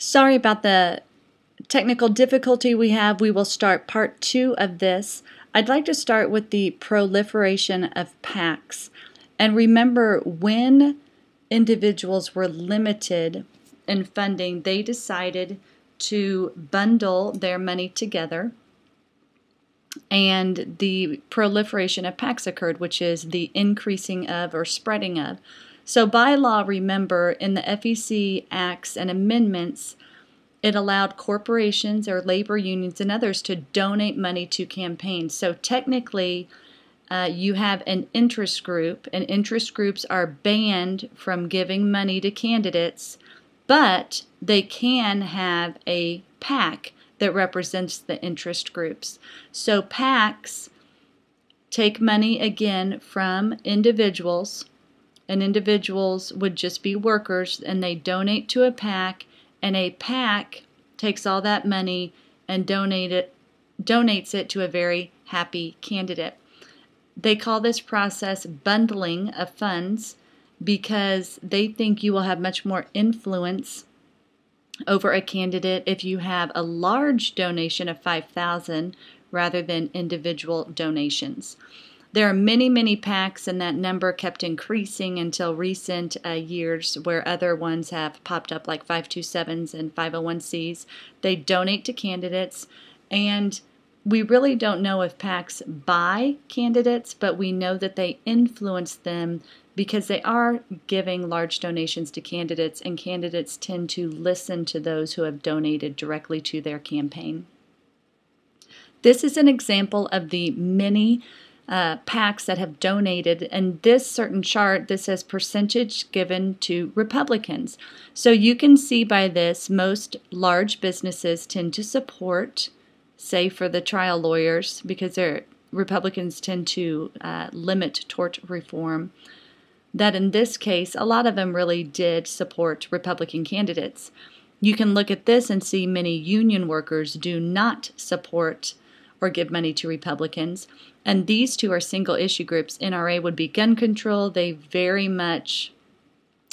Sorry about the technical difficulty we have. We will start part 2 of this. I'd like to start with the proliferation of PACs. And remember, when individuals were limited in funding, they decided to bundle their money together, and the proliferation of PACs occurred, which is the increasing of or spreading of. So by law, remember, in the FEC Acts and amendments, it allowed corporations or labor unions and others to donate money to campaigns. So technically, you have an interest group, and interest groups are banned from giving money to candidates, but they can have a PAC that represents the interest groups. So PACs take money again from individuals, and individuals would just be workers, and they donate to a PAC, and a PAC takes all that money and donates it to a very happy candidate. They call this process bundling of funds because they think you will have much more influence over a candidate if you have a large donation of $5,000 rather than individual donations. There are many, many PACs, and that number kept increasing until recent years, where other ones have popped up, like 527s and 501cs. They donate to candidates, and we really don't know if PACs buy candidates, but we know that they influence them because they are giving large donations to candidates, and candidates tend to listen to those who have donated directly to their campaign. This is an example of the many PACs that have donated, and this certain chart, this says percentage given to Republicans. So you can see by this, most large businesses tend to support, say for the trial lawyers, because Republicans tend to limit tort reform, that in this case, a lot of them really did support Republican candidates. You can look at this and see many union workers do not support or give money to Republicans. And these two are single issue groups. NRA would be gun control. They very much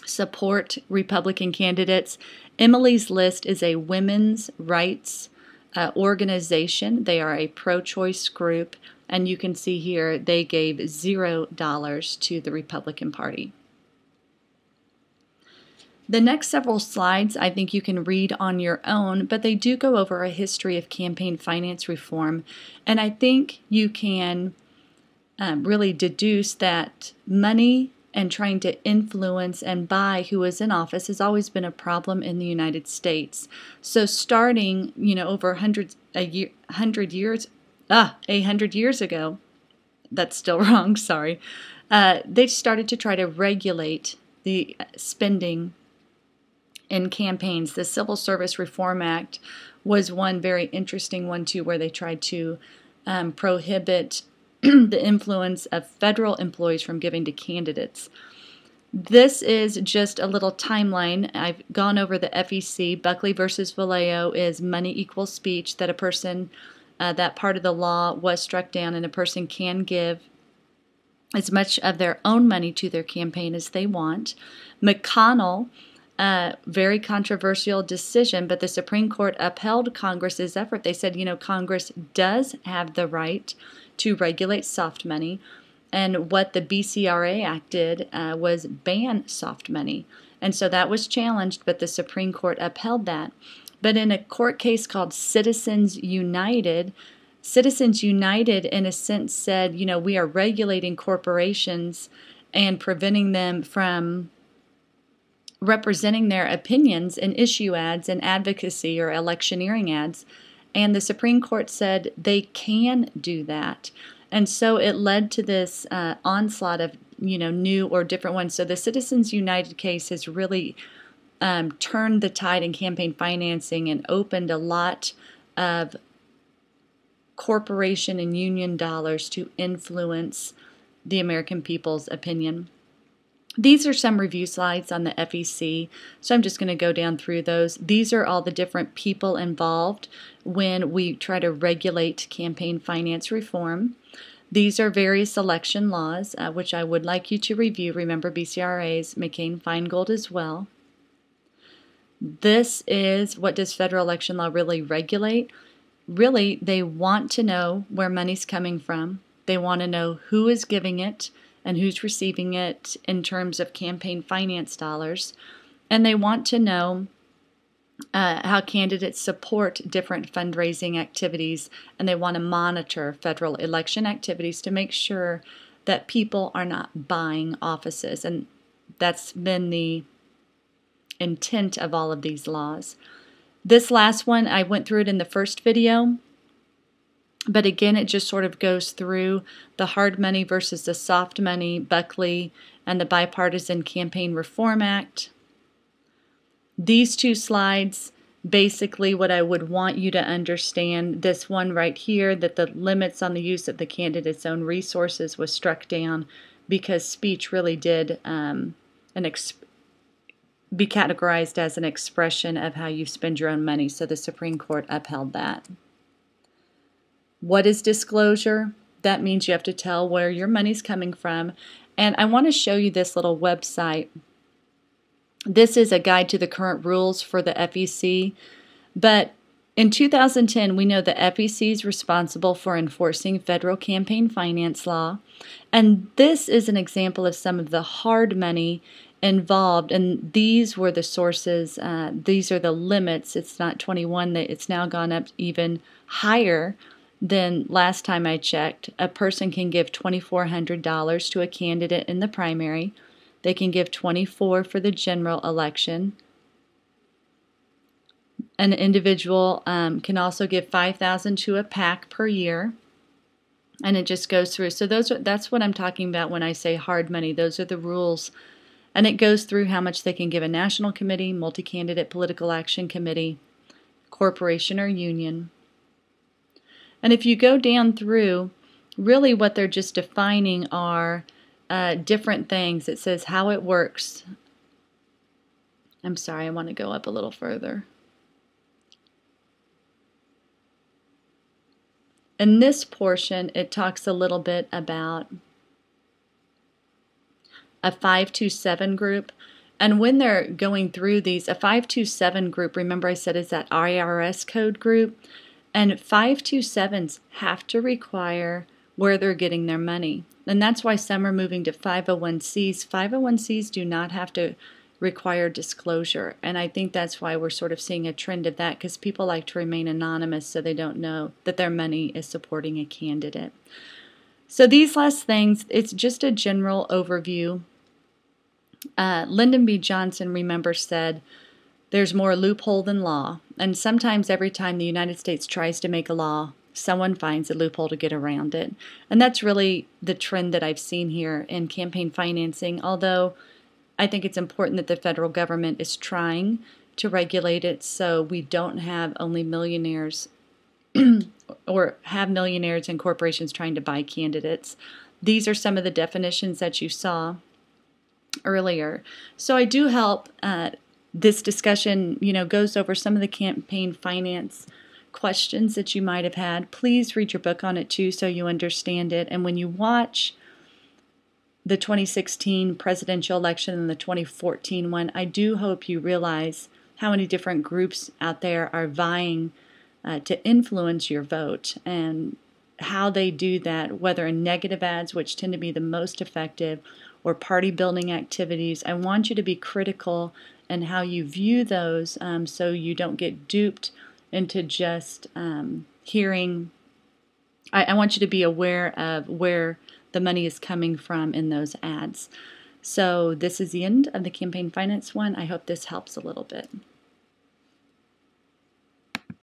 support Republican candidates. Emily's List is a women's rights organization. They are a pro-choice group. And you can see here they gave $0 to the Republican Party. The next several slides I think you can read on your own, but they do go over a history of campaign finance reform. And I think you can really deduce that money and trying to influence and buy who is in office has always been a problem in the United States. So starting, over 100 years ago, that's still wrong, sorry, they started to try to regulate the spending in campaigns. The Civil Service Reform Act was one very interesting one too, where they tried to prohibit the influence of federal employees from giving to candidates. This is just a little timeline. I've gone over the FEC. Buckley versus Valeo is money equals speech, that a person, that part of the law was struck down, and a person can give as much of their own money to their campaign as they want. McConnell, very controversial decision, but the Supreme Court upheld Congress's effort. They said, Congress does have the right to regulate soft money, and what the BCRA Act did was ban soft money. And so that was challenged, but the Supreme Court upheld that. But in a court case called Citizens United in a sense said, we are regulating corporations and preventing them from representing their opinions in issue ads and advocacy or electioneering ads. And the Supreme Court said they can do that. And so it led to this onslaught of, new or different ones. So the Citizens United case has really turned the tide in campaign financing and opened a lot of corporation and union dollars to influence the American people's opinion. These are some review slides on the FEC, so I'm just going to go down through those. These are all the different people involved when we try to regulate campaign finance reform. These are various election laws, which I would like you to review. Remember BCRA's McCain-Feingold as well. This is what does federal election law really regulate? Really, they want to know where money's coming from. They want to know who is giving it and who's receiving it in terms of campaign finance dollars. And they want to know how candidates support different fundraising activities, and they want to monitor federal election activities to make sure that people are not buying offices. And that's been the intent of all of these laws. This last one, I went through it in the first video, but again, it just sort of goes through the hard money versus the soft money, Buckley, and the Bipartisan Campaign Reform Act. These two slides, basically what I would want you to understand, this one right here, that the limits on the use of the candidate's own resources was struck down because speech really did be categorized as an expression of how you spend your own money, so the Supreme Court upheld that. What is disclosure? That means you have to tell where your money's coming from. And I want to show you this little website. This is a guide to the current rules for the FEC, but in 2010, we know the FEC is responsible for enforcing federal campaign finance law, and this is an example of some of the hard money involved, and these were the sources, these are the limits. It's not 21, it's now gone up even higher than last time I checked. A person can give $2,400 to a candidate in the primary. They can give $24,000 for the general election. An individual can also give $5,000 to a PAC per year, and it just goes through. So that's what I'm talking about when I say hard money. Those are the rules, and it goes through how much they can give a national committee, multi-candidate political action committee, corporation or union. And if you go down through, really what they're just defining are different things. It says how it works. I'm sorry, I want to go up a little further. In this portion, it talks a little bit about a 527 group. And when they're going through these, a 527 group, remember I said is that IRS code group, and 527s have to require where they're getting their money. And that's why some are moving to 501Cs. 501Cs do not have to require disclosure. And I think that's why we're sort of seeing a trend of that, because people like to remain anonymous so they don't know that their money is supporting a candidate. So these last things, it's just a general overview. Lyndon B. Johnson, remember, said, there's more loophole than law. And sometimes every time the United States tries to make a law, someone finds a loophole to get around it. And that's really the trend that I've seen here in campaign financing, although I think it's important that the federal government is trying to regulate it so we don't have only millionaires or have millionaires and corporations trying to buy candidates. These are some of the definitions that you saw earlier. So I do hope this discussion, goes over some of the campaign finance questions that you might have had. Please read your book on it too so you understand it. And when you watch the 2016 presidential election and the 2014 one, I do hope you realize how many different groups out there are vying to influence your vote, and how they do that, whether in negative ads, which tend to be the most effective, or party building activities. I want you to be critical in how you view those so you don't get duped into just hearing. I want you to be aware of where the money is coming from in those ads. So this is the end of the campaign finance one. I hope this helps a little bit.